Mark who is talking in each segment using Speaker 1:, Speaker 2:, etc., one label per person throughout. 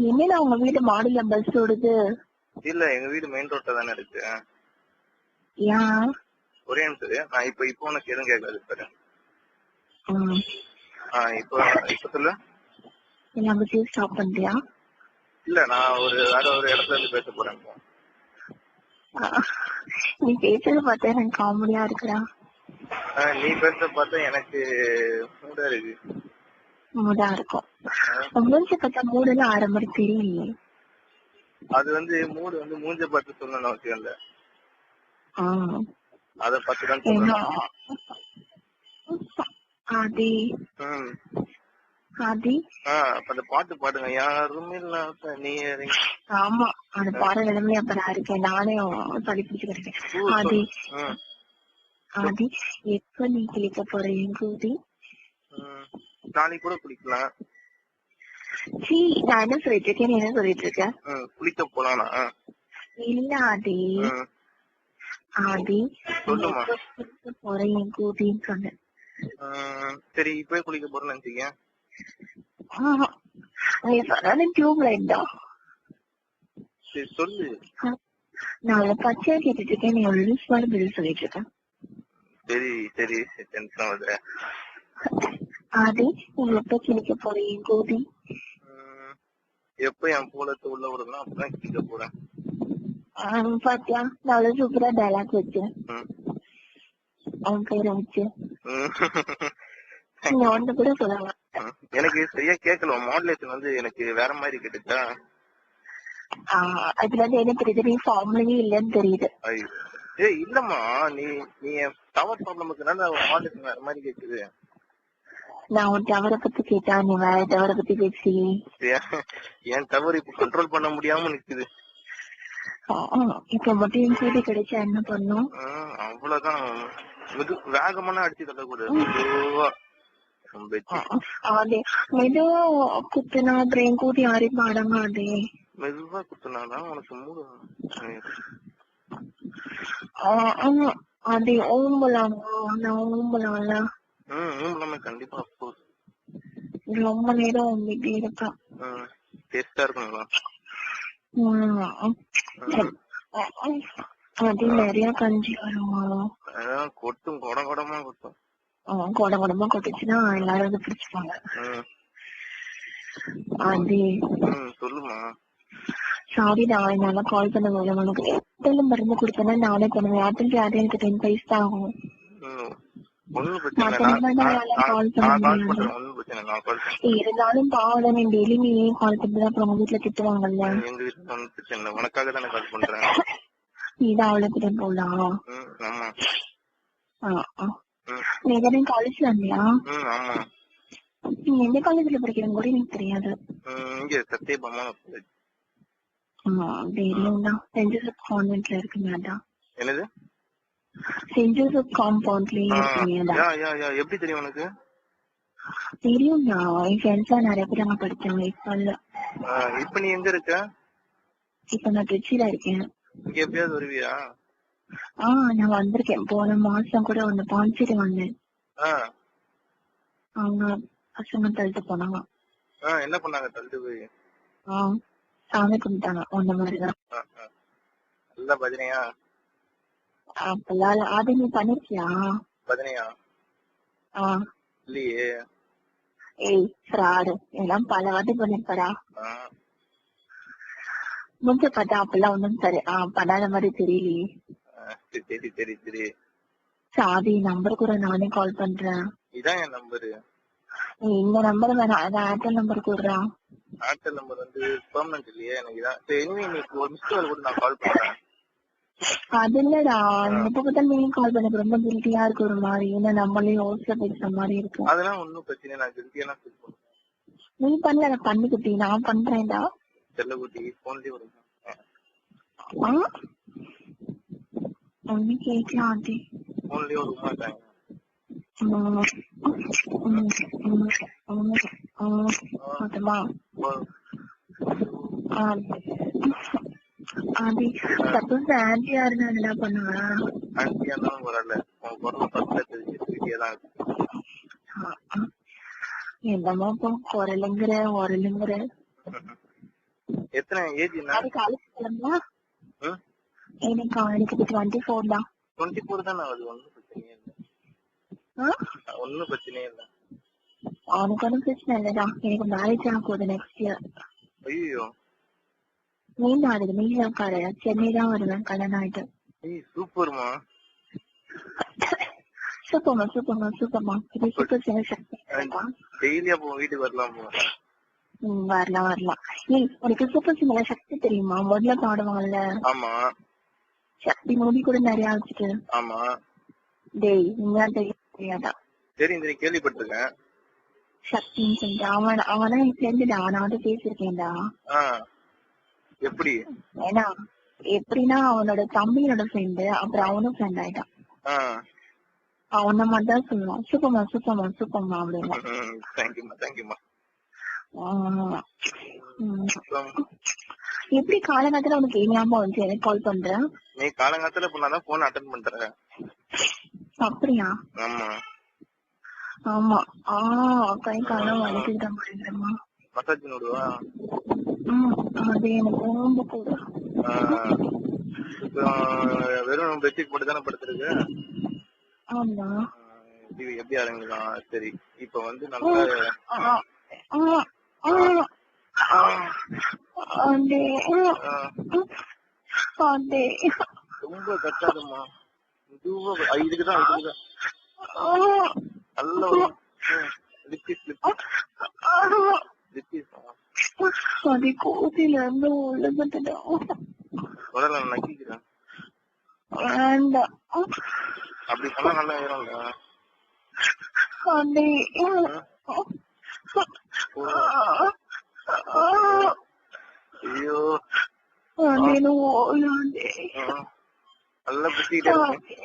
Speaker 1: என்னடா உங்க வீடு மாடியில பஸ் ஓடுது?
Speaker 2: இல்ல எங்க வீடு மெயின் ரோட்ல தானே இருக்கு.
Speaker 1: ஏன்?
Speaker 2: ஒரே நிமிஷம் நான் இப்போ உனக்கு எதுவும் கேட்காது பாரு. இப்ப சொல்லு.
Speaker 1: என்ன பஸ்ஸே ஸ்டாப் பண்றியா?
Speaker 2: இல்ல நான் வேற ஒரு இடத்துல இருந்து பேச போறேன்.
Speaker 1: நீ பேசுறத பார்த்தா எனக்கு காமெடியா இருக்குடா.
Speaker 2: நீ பேசுறத பார்த்தா எனக்கு மூடா இருக்கு.
Speaker 1: மூடா இருக்கும். மூஞ்ச பார்த்தா மூடெல்லாம் ஆற மாதிரி தெரியலையே.
Speaker 2: அது மூடு மூஞ்ச பார்த்து சொல்லணும் அவசியம் இல்ல. அத பார்த்துதான் சொல்லணும்.
Speaker 1: ஆதி ஆதி
Speaker 2: அந்த பாட்டு பாடுங்க. யாருமே இல்லாத நீ.
Speaker 1: ஆமா அந்த பாட நிலைமை அப்ப இருக்கேன். நானே சொல்லி பிடிச்சுக்கிறேன். ஆதி ஆதி எப்ப நீ குளிக்க போற என் கூதி?
Speaker 2: நாளைக்கு கூட குளிக்கலாம்.
Speaker 1: நான் என்ன சொல்லிட்டு இருக்கேன், நீ என்ன சொல்லிட்டு இருக்க?
Speaker 2: குளிக்க போலானா?
Speaker 1: இல்ல ஆதி ஆதி குளிக்க போற என் கூதின்னு சொன்னேன்.
Speaker 2: சரி இப்பவே குளிக்க போறேன்னு நினைச்சீங்க?
Speaker 1: நீ சொன்ன டியூப் லைட் தான்.
Speaker 2: சரி சொல்லு.
Speaker 1: நான் பச்சையா கேட்டுட்டு இருக்கேன், நீ ஒரு லூஸ் மாதிரி பதில் சொல்லிட்டு இருக்க.
Speaker 2: சரி சரி டென்ஷன் ஆகுது.
Speaker 1: ஆதி நீ எப்ப கிளிக்க போற என் கூதி?
Speaker 2: எப்ப என் போலத்தை உள்ள விடணும் அப்பதான் கிளிக்க போறேன்.
Speaker 1: பாத்தியா நான் சூப்பரா டைலாக் வச்சேன். அவன் பேரை வச்சு நீ ஒன்று கூட சொல்லலாம்.
Speaker 2: எனக்கு சரியா கேட்கல. மாடுலேஷன் எனக்கு வேற மாதிரி கேட்டுச்சா?
Speaker 1: அதுல என்ன தெரியுது, நீ ஃபார்ம்லயே இல்லன்னு தெரியுது.
Speaker 2: இல்லம்மா நீ டவர் ப்ராப்ளமுக்கு மாடுலேஷன் வேற மாதிரி கேக்குது.
Speaker 1: நான் உன் டவரை பத்தி கேட்டா நீ வேற டவரை பத்தி பேசுறீங்க.
Speaker 2: என் டவர் இப்ப கண்ட்ரோல் பண்ண முடியாம நிக்குது.
Speaker 1: இப்ப மட்டும் என் கூடி கிடைச்சா என்ன பண்ணும்?
Speaker 2: அவ்வளவுதான். வேகமான அடிச்சு தள்ளக்கூடாது.
Speaker 1: மெதுவா குத்துனா அப்புறம் என் கூடி யாரையும் அடங்காதே.
Speaker 2: மெதுவா குத்துனாதான் உனக்கு மூடு.
Speaker 1: அது ஓம்பலாமா? நான் ஓம்பலாம்ல.
Speaker 2: ஓம்பலாமே கண்டிப்பா.
Speaker 1: ரொம்ப நேரம் ஓம்பிட்டே இருக்கான்.
Speaker 2: டேஸ்டா இருக்குங்களா?
Speaker 1: அது நிறைய கஞ்சி வருமா?
Speaker 2: கொட்டும் குடம் குடமா கொட்டும்.
Speaker 1: குடம் குடமா கொட்டுச்சுன்னா எல்லாரும் வந்து பிடிச்சுப்பாங்க. அது
Speaker 2: சொல்லுமா.
Speaker 1: சாரி நான் என்னால கால் பண்ண முடியல. உனக்கு ஏர்டெல் மருந்து கொடுத்தேன்னா நானே பண்ணுவேன். ஏர்டெல் யாரும் எனக்கு 10 பைசா தான் ஆகும். இருந்தாலும் பாவம் நீ டெய்லி நீ ஏன் கால் பண்ற? அப்புறம் உங்க வீட்டுல திட்டுவாங்கல்ல.
Speaker 2: எங்க வீட்டுல ஒன்னும் உனக்காக தானே கால் பண்றேன்.
Speaker 1: நீதான் அவ்வளவு கிட்ட போலாம். நீ தானே காலேஜ்ல இருந்தியா? நீ எந்த காலேஜ்ல படிக்கிறேன்னு கூட எனக்கு தெரியாது. தெரியும் தான். சென்ட் ஜோசப் கான்வென்ட்ல இருக்குங்க.
Speaker 2: என்னது?
Speaker 1: சென்ட் ஜோசப் காம்பவுண்ட்லயே இருக்கீங்க.
Speaker 2: எப்படி தெரியும் உனக்கு?
Speaker 1: தெரியும்டா, என் ஃப்ரெண்ட்ஸா நிறைய பேர் அங்க படிச்சாங்க. இப்ப இல்ல.
Speaker 2: இப்ப நீ எங்க இருக்க? இப்ப
Speaker 1: நான் திருச்சியில இருக்கேன்.
Speaker 2: இங்க எப்பயாவது வருவியா?
Speaker 1: நான் வந்திருக்கேன். போன மாசம் கூட வந்து பாண்டிச்சேரி வந்தேன். அவங்க பசங்க தள்ளிட்டு போனாங்க.
Speaker 2: என்ன பண்ணாங்க தள்ளிட்டு போய்?
Speaker 1: சாமி கும்பிட்டாங்க. அந்த மாதிரிதான்.
Speaker 2: நல்ல பஜனையா?
Speaker 1: அப்பெல்லாம் அது நீ பண்ணிருக்கியா
Speaker 2: பஜனையா? இல்லையே.
Speaker 1: ஏய் ஃப்ராடு, எல்லாம் பல வாட்டி பண்ணிருப்படா. முடிஞ்ச பார்த்தா அப்பெல்லாம் ஒண்ணும் பண்ணாத மாதிரி தெரியலையே.
Speaker 2: சரி சரி சரி.
Speaker 1: சாதி நம்பர் கூட நானே கால் பண்றேன்.
Speaker 2: இதான் என் நம்பரு.
Speaker 1: இந்த நம்பர் வேணாம், ஏர்டெல் நம்பர் கூடுறான்.
Speaker 2: ஏர்டெல் நம்பர் பெர்மனன்ட் இல்லையே எனக்கு. இதான் சரி. இன்னைக்கு ஒரு மிஸ்ட் கால் கூட நான் கால் பண்றேன்.
Speaker 1: அது இல்லடா, எப்ப பார்த்தா நீ கால் பண்ண ரொம்ப கில்ட்டியா இருக்கு ஒரு மாதிரி. ஏன்னா நம்மளே ஹோஸ்ட்ல பேசுற மாதிரி இருக்கு.
Speaker 2: அதெல்லாம் ஒன்னும் பிரச்சனை. நான் கில்ட்டியா ஃபீல் பண்ணுவேன்.
Speaker 1: நீ பண்ணல, பண்ணிக்கிட்டி. நான் பண்றேன்டா.
Speaker 2: செல்லகுட்டி போன்லயே வருங்க.
Speaker 1: ஒண்ணு கேட்கலாம். ஆண்டி
Speaker 2: போன்லயே ஒரு மாட்டாங்க.
Speaker 1: ஆண்டி சப்போஸ் ஆன்டியா இருந்தா என்ன பண்ணுவா?
Speaker 2: ஆன்டியா இருந்தாலும் வரல. உன் குரல பக்கத்துல தெரிஞ்சுக்கிட்டே தான் இருக்கு.
Speaker 1: என்னமோ குரலுங்கிற உரலுங்கிற.
Speaker 2: எத்தனை ஏஜ் என்ன?
Speaker 1: அது காலேஜ் கிளம்பா எனக்கு 24 தான்.
Speaker 2: 24 தானே ஆகுது. ஒன்னும் பிரச்சனையே இல்ல. ஒன்னும் பிரச்சனையே இல்ல.
Speaker 1: அவனுக்கு ஒன்றும் பிரச்சனை இல்லடா. எனக்கு மேரேஜ் ஆக போகுது நெக்ஸ்ட் இயர்.
Speaker 2: ஐயோ
Speaker 1: மெயின் ஆகுது. மெயின் ஆக்காரு சென்னை தான் வருவேன் கல்யாணம் ஆயிட்டு.
Speaker 2: சூப்பர்மா.
Speaker 1: சூப்பர்மா சூப்பர்மா சூப்பர்மா. இது சூப்பர் சின்ன சக்தி.
Speaker 2: டெய்லி அப்போ வீட்டுக்கு வரலாம்.
Speaker 1: வரலாம் வரலாம். ஏய் உனக்கு சூப்பர் சிங்கர்ல சக்தி தெரியுமா? முதல்ல பாடுவாங்கல்ல.
Speaker 2: ஆமா.
Speaker 1: சக்தி மூவி கூட நிறைய வச்சுட்டு.
Speaker 2: ஆமா.
Speaker 1: டேய் நீங்க தெரியாதா?
Speaker 2: தெரியும் தெரியும், கேள்விப்பட்டிருக்கேன்.
Speaker 1: சக்தின்னு சொல்லிட்டு அவனா என் ஃப்ரெண்டுடா. நான் வந்து பேசிருக்கேன்டா.
Speaker 2: எப்படி?
Speaker 1: ஏன்னா எப்படின்னா அவனோட தம்பியோட ஃப்ரெண்டு, அப்புறம் அவனும் ஃப்ரெண்ட் ஆயிட்டான். அவன மாதிரி தான் சொல்லுவான். சூப்பர்மா சூப்பர்மா சூப்பர்மா அப்படின்னா. எப்படி காலங்காலத்துல உனக்கு ஞாபகம் வந்துச்சு எனக்கு கால் பண்றேன்?
Speaker 2: நீ காலங்காலத்துல பண்ணாதான் போன் அட்டெண்ட் பண்ற. அப்படியா? ஆமா
Speaker 1: ஆமா. கை காலம் வலிக்குதுடா பயங்கரமா.
Speaker 2: மசாஜ் நோடுவா?
Speaker 1: அது எனக்கு ரொம்ப கூட.
Speaker 2: வெறும் பெட்ஷீட் போட்டு தானே படுத்துருக்கு?
Speaker 1: ஆமா.
Speaker 2: எப்படி ஆரம்பிக்கலாம்? சரி இப்ப வந்து நல்லா ரொம்ப கட்டாதம்மா. இதுக்குதான் நல்ல
Speaker 1: கோதில இருந்து உலகத்துட்டோம்.
Speaker 2: நக்கிக்கிறேன்.
Speaker 1: வேண்டாம்.
Speaker 2: அப்படி பண்ணா நல்லா ஏறும்ல. ஐயோ நல்லா குத்திக்கிட்டே இருக்கு.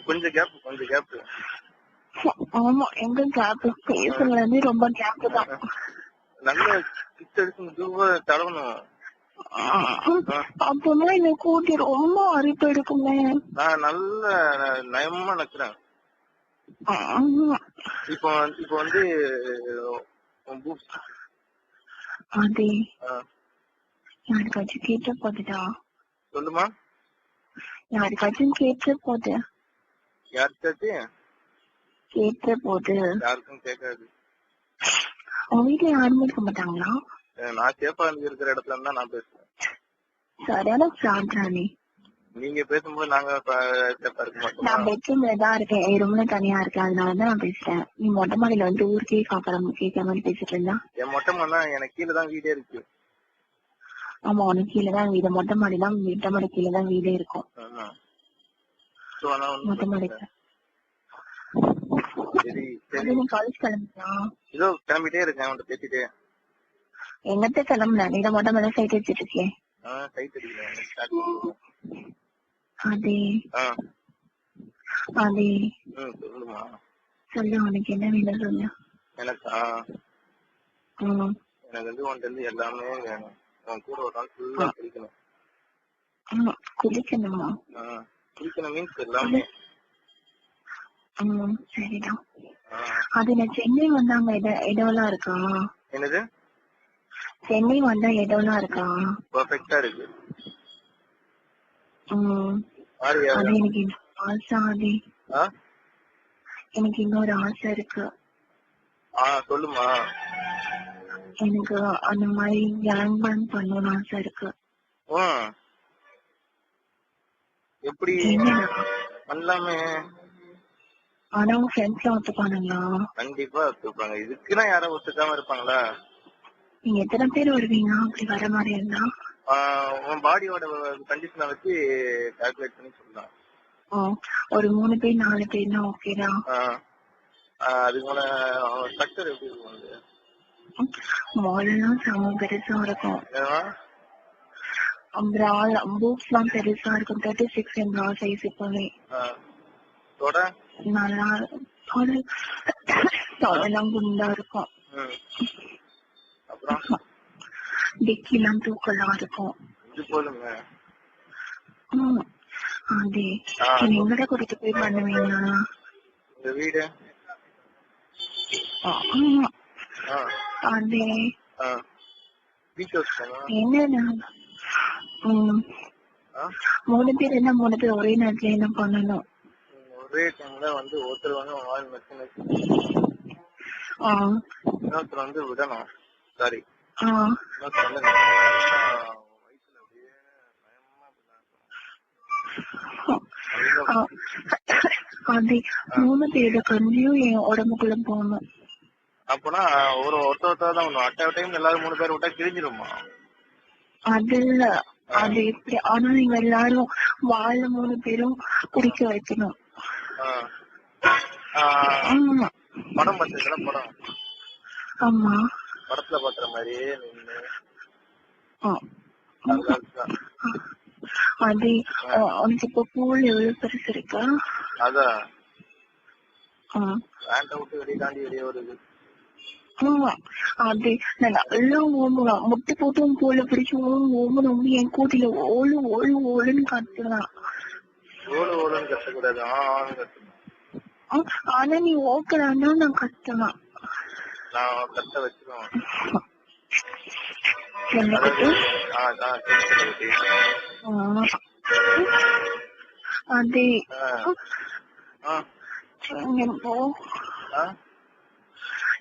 Speaker 2: கொஞ்சம் கேப்.
Speaker 1: ஆமா எங்க கேப் பேசுறதுல இருந்து ரொம்ப கேப் தான்.
Speaker 2: நல்ல கிட்ட எடுத்து தடவணும்.
Speaker 1: அப்பமா என்ன கூட்டி ரொம்ப அரிப்பு எடுக்குமே.
Speaker 2: நான் நல்ல நயமா நக்குறேன். இப்போ வந்து
Speaker 1: அதே யாருக்காச்சும் கேட்ட போதுடா.
Speaker 2: சொல்லுமா.
Speaker 1: யாருக்காச்சும் கேட்ட போது.
Speaker 2: யாருக்காச்சும்
Speaker 1: கேட்ட போது.
Speaker 2: யாருக்கும் கேட்காது.
Speaker 1: உங்க வீட்டுல யாருமே இருக்க மாட்டாங்களா?
Speaker 2: நான் சேஃபா இருக்கிற இடத்துல இருந்தா நான் பேசுறேன்.
Speaker 1: சரியான பிராண்டானே.
Speaker 2: நீங்க பேசும்போது நாங்க சேஃபா இருக்க மாட்டோம்.
Speaker 1: நான் பெட்ரூம்ல தான் இருக்கேன். என் ரூம்ல தனியா இருக்கேன். அதனாலதான் நான் பேசுறேன். நீ மொட்டை மாடியில வந்து ஊருக்கே கேட்கற மாதிரி பேசிட்டு இருந்தா.
Speaker 2: என் மொட்டை மாடினா எனக்கு கீழதான் வீடே இருக்கு.
Speaker 1: ஆமா உனக்கு கீழதான் வீடு. மொட்டை மாடிதான் மொட்டை மாடி கீழதான் வீடே இருக்கும். மொட்டை மாடிக்கு காலேஜ் கிளம்பியா?
Speaker 2: இதோ கிளம்பிட்டே இருக்கேன். அவன்கிட்ட பேசிட்டே.
Speaker 1: எங்கத்த கிளம்புன? நீ மொட்டை மேல சைட் வச்சிட்டு இருக்கேன். அதே அதே
Speaker 2: சொல்லுமா.
Speaker 1: சொல்லு உனக்கு என்ன வேணும் சொல்லு.
Speaker 2: எனக்கா? எனக்கு வந்து உன்கிட்ட இருந்து எல்லாமே வேணும். உன் கூட ஒரு நாள் ஃபுல்லா குளிக்கணும்.
Speaker 1: குளிக்கணுமா?
Speaker 2: குளிக்கணும் மீன்ஸ் எல்லாமே.
Speaker 1: சரிதான். அது நான் சென்னை வந்தாங்க இடம்லாம் இருக்கா?
Speaker 2: என்னது?
Speaker 1: சென்னை வந்தா இடம்லாம் இருக்கா?
Speaker 2: பெர்ஃபெக்ட்டா இருக்கு.
Speaker 1: அது எனக்கு ஆசை. ஆதி எனக்கு இன்னொரு ஆசை இருக்கு.
Speaker 2: சொல்லுமா.
Speaker 1: எனக்கு அந்த மாதிரி கேங் பேங் பண்ணணும்னு ஆசை இருக்கு.
Speaker 2: எப்படி பண்ணலாமே?
Speaker 1: ஆனா உங்க ஃப்ரெண்ட்ஸ் எல்லாம் ஒத்துப்பானுங்களா?
Speaker 2: கண்டிப்பா ஒத்துப்பாங்க. இதுக்குன்னா யாரும் ஒத்துக்காம இருப்பாங்களா?
Speaker 1: நீங்க எத்தனை பேர் வருவீங்க அப்படி வர மாதிரி இருந்தா?
Speaker 2: உன் பாடியோட கண்டிஷனை வச்சு கால்குலேட் பண்ணி சொல்லலாம்.
Speaker 1: ஒரு 3 பேர் 4 பேர்னா ஓகேடா.
Speaker 2: அதுக்கான ஸ்ட்ரக்சர் எப்படி இருக்கும்?
Speaker 1: மாடல்லாம் செம பெருசா இருக்கும். பூக்ஸ் எல்லாம் பெருசா இருக்கும். 36 என்ற சைஸ் இப்பவே நல்லா தொடலாம் குண்டா இருக்கும். டிக்கிலாம் தூக்கலாம் இருக்கும். அதே எங்கட கூட்டிட்டு போய் பண்ணுவீங்க?
Speaker 2: உங்க வீடு
Speaker 1: அதே
Speaker 2: பீச் ஹவுஸ் தானா?
Speaker 1: என்னன்னா 3 பேர் என்ன 3 பேர் ஒரே நேரத்துல என்ன பண்ணணும்?
Speaker 2: ஒரே டைம்ல வந்து ஒருத்தர் வந்து வால் மெஷின் இன்னொருத்தர் வந்து விடணும். சாரி இன்னொருத்தர் வந்து வயசுல அப்படியே
Speaker 1: அது 3 பேரோட கஞ்சியும் என் உடம்புக்குள்ள போகணும்.
Speaker 2: அப்பனா ஒருத்தர் தான் ஒண்ணு அட் அ டைம் எல்லாரும் 3 பேர் விட்டா கிழிஞ்சிருமா?
Speaker 1: அது இல்ல, அது எப்படி? ஆனா நீங்க எல்லாரும் வாழ 3 பேரும் குடிக்க வைக்கணும்.
Speaker 2: படம் பார்த்துருக்கல? படம்
Speaker 1: ஆமா,
Speaker 2: படத்துல பாக்குற மாதிரியே நின்று
Speaker 1: அது உனக்கு இப்ப பூல் எவ்வளவு பெருசு இருக்கா?
Speaker 2: அதான் பேண்ட விட்டு வெளியே தாண்டி வெளியே வருது.
Speaker 1: அது நான் நல்லா ஓம்புவேன். முட்டை போட்டும் பூல பிடிச்சு ஓம்பணும். என் கூட்டில ஓழு ஓழு ஓழுன்னு கத்துவேன்.
Speaker 2: ஓடு ஓடுன்னு கத்தக்கூடாது,
Speaker 1: ஆனா நீ ஓக்கலான்னா நான் கத்துவேன்.
Speaker 2: நான் கத்த வச்சிருவேன்.
Speaker 1: அதே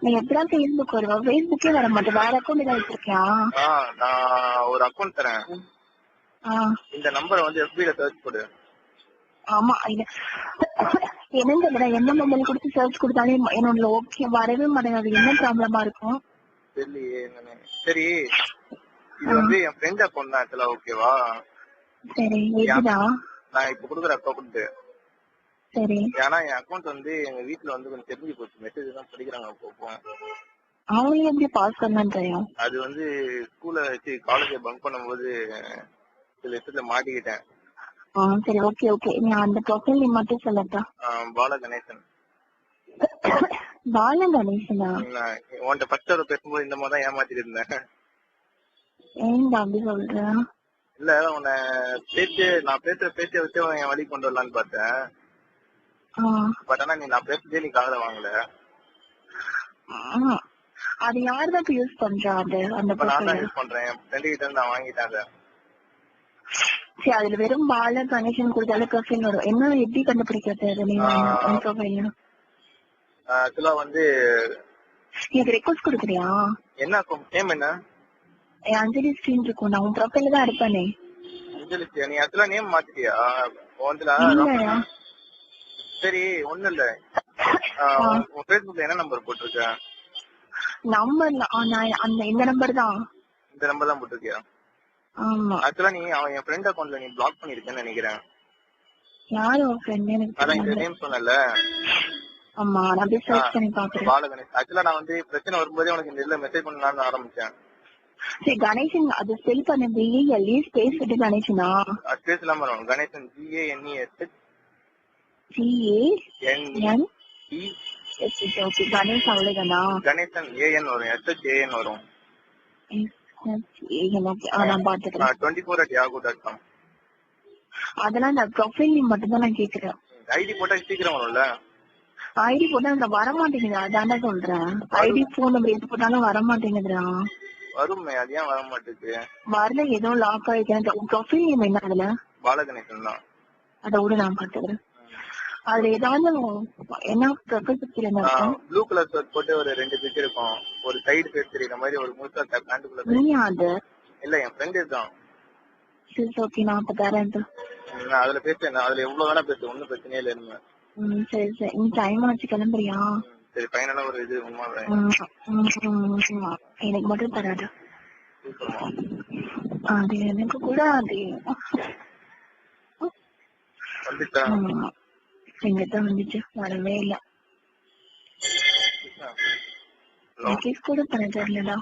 Speaker 1: நீ எப்பதான் Facebook வருவா? Facebookே வர மாட்டேன். வேற அக்கௌண்ட் ஏதாவது வச்சிருக்கியா?
Speaker 2: நான் ஒரு அக்கௌண்ட் தரேன். இந்த நம்பரை வந்து FB ல சர்ச் போடு. ஆமா,
Speaker 1: என்னங்க என்ன மொபைல் கொடுத்து சர்ச் கொடுத்தாலே என்னோட ஓகே வரவே மாட்டேங்குது. என்ன ப்ராப்ளமா இருக்கும்
Speaker 2: தெரியலையே என்னன்னு. சரி, இது வந்து என் ஃப்ரெண்ட் அக்கௌண்ட் தான் ஆக்சுவலா. ஓகேவா?
Speaker 1: சரி, எதுடா?
Speaker 2: நான் இப்ப குடுக்குற அக்கௌண்ட்.
Speaker 1: சரி,
Speaker 2: ஏன்னா என் அக்கௌண்ட் வந்து எங்க வீட்டுல வந்து கொஞ்சம் தெரிஞ்சு போச்சு. மெசேஜ் தான் படிக்கிறாங்க அப்பப்போ.
Speaker 1: அவங்க எப்படி பாஸ் பண்ணான்னு தெரியும்?
Speaker 2: அது வந்து ஸ்கூல்ல வச்சு காலேஜ் பங்க் பண்ணும்போது சில இடத்துல மாட்டிக்கிட்டேன்.
Speaker 1: சரி, ஓகே ஓகே. நீ அந்த ப்ரொஃபைல் நீ மட்டும் சொல்லட்டா?
Speaker 2: பால கணேசன்.
Speaker 1: பால கணேசனா?
Speaker 2: உன்கிட்ட ஃபர்ஸ்ட் ஒரு பேசும்போது இந்த மாதிரி தான் ஏமாத்திட்டு இருந்தேன்.
Speaker 1: ஏன்டா அப்படி சொல்ற?
Speaker 2: இல்ல, உன்னை நான் பேச்ச வச்சு என் வழி கொண்டு வரலான்னு பார்த்தேன். பட் ஆனா நான் பேசுறதே நீ காதுல வாங்கல.
Speaker 1: அது யாருதான் இப்ப யூஸ் பண்றா? அது அந்த
Speaker 2: நான் தான் யூஸ் பண்றேன். என் ஃப்ரெண்ட் கிட்ட இருந்து நான் வாங்கிட்டாங்க.
Speaker 1: சரி, அதுல வெறும் பால கனெக்ஷன் கொடுத்தாலே ப்ரொஃபைல் வரும். என்ன எப்படி கண்டுபிடிக்கிறது நீங்க ப்ரொஃபைல்?
Speaker 2: ஆக்சுவலா வந்து
Speaker 1: நீங்க ரெக்வஸ்ட் கொடுக்குறியா?
Speaker 2: என்ன நேம் என்ன?
Speaker 1: அஞ்சலி ஸ்ரீன் இருக்கும். நான் உன் ப்ரொஃபைல தான் இருப்பேனே.
Speaker 2: அஞ்சலி ஸ்ரீ? நீ ஆக்சுவலா நேம் மாத்திட்டியா? சரி, ஒண்ணும் இல்ல. உன் Facebookல என்ன நம்பர் போட்டிருக்க?
Speaker 1: நம்பர் இந்த நம்பர் தான்.
Speaker 2: இந்த நம்பர் தான் போட்டிருக்கியா?
Speaker 1: ஆமா.
Speaker 2: ஆக்சுவலா நீ என் ஃப்ரெண்ட் அக்கவுண்ட்ல நீ பிளாக் பண்ணிருக்கேன்னு நினைக்கிறேன்.
Speaker 1: யாரு உன் ஃப்ரெண்ட்? எனக்கு
Speaker 2: அதான் இந்த நேம் சொன்னல.
Speaker 1: ஆமா, நான் போய் சர்ச் பண்ணி பாக்குறேன்.
Speaker 2: பால கணேஷ். ஆக்சுவலா நான் வந்து பிரச்சனை வரும்போதே உனக்கு இந்த இதுல மெசேஜ் பண்ணலாம்னு ஆரம்பிச்சேன்.
Speaker 1: சரி, கணேசன் அது ஸ்பெல் பண்ண BELE ஸ்பேஸ் விட்டு கணேசனா?
Speaker 2: ஸ்பேஸ் இல்லாம வரும். கணேசன் GANES
Speaker 1: கணேஷ் அவ்வளவுதானா?
Speaker 2: கணேசன் AN வரும். SHAN வரும்.
Speaker 1: நான் பாத்துக்கிறேன்.
Speaker 2: 24@yahoo.com.
Speaker 1: அதெல்லாம் இந்த ப்ரொஃபைல் நேம் மட்டும் தான் நான் கேக்குறேன்.
Speaker 2: ஐடி போட்டா சீக்கிரம் வரும்ல?
Speaker 1: ஐடி போட்டா இந்த வர மாட்டேங்குது. அதான்டா சொல்றேன். ஐடி போன் நம்பர் எது போட்டாலும் வர மாட்டேங்குதுடா.
Speaker 2: வருமே, அது ஏன் வர மாட்டேங்குது?
Speaker 1: வரல, ஏதோ லாக் ஆயிடுச்சு. ப்ரொஃபைல் நேம் என்ன அதுல?
Speaker 2: பாலகணேசன் தான்.
Speaker 1: அத விட நான் பாத்துக்கிறேன். அதுல ஏதாவது என்ன ப்ரொஃபைல் பிக்சர் என்ன இருக்கும்?
Speaker 2: ப்ளூ கலர் ஷர்ட் போட்டு ஒரு 2 பிக்சர் இருக்கும். ஒரு சைடு ஃபேஸ் தெரியுற மாதிரி ஒரு முழுசா பேண்ட்குள்ள.
Speaker 1: நீ அது
Speaker 2: இல்ல, என் ஃப்ரெண்ட் தான்.
Speaker 1: சரி, ஓகே, நான் அப்ப தரேன்.
Speaker 2: நான் அதுல பேசுறேன். அதுல எவ்வளவு வேணா பேசு, ஒன்னும் பிரச்சனையே இல்ல. என்ன
Speaker 1: சரி சரி, நீ டைம் ஆச்சு கிளம்புறியா?
Speaker 2: சரி, ஃபைனலா ஒரு இது
Speaker 1: எனக்கு மட்டும் தராது. அது எனக்கு கூட அது எங்கதான் வந்துச்சு, வரவே இல்ல. கூட பண்ண தெரியலடா.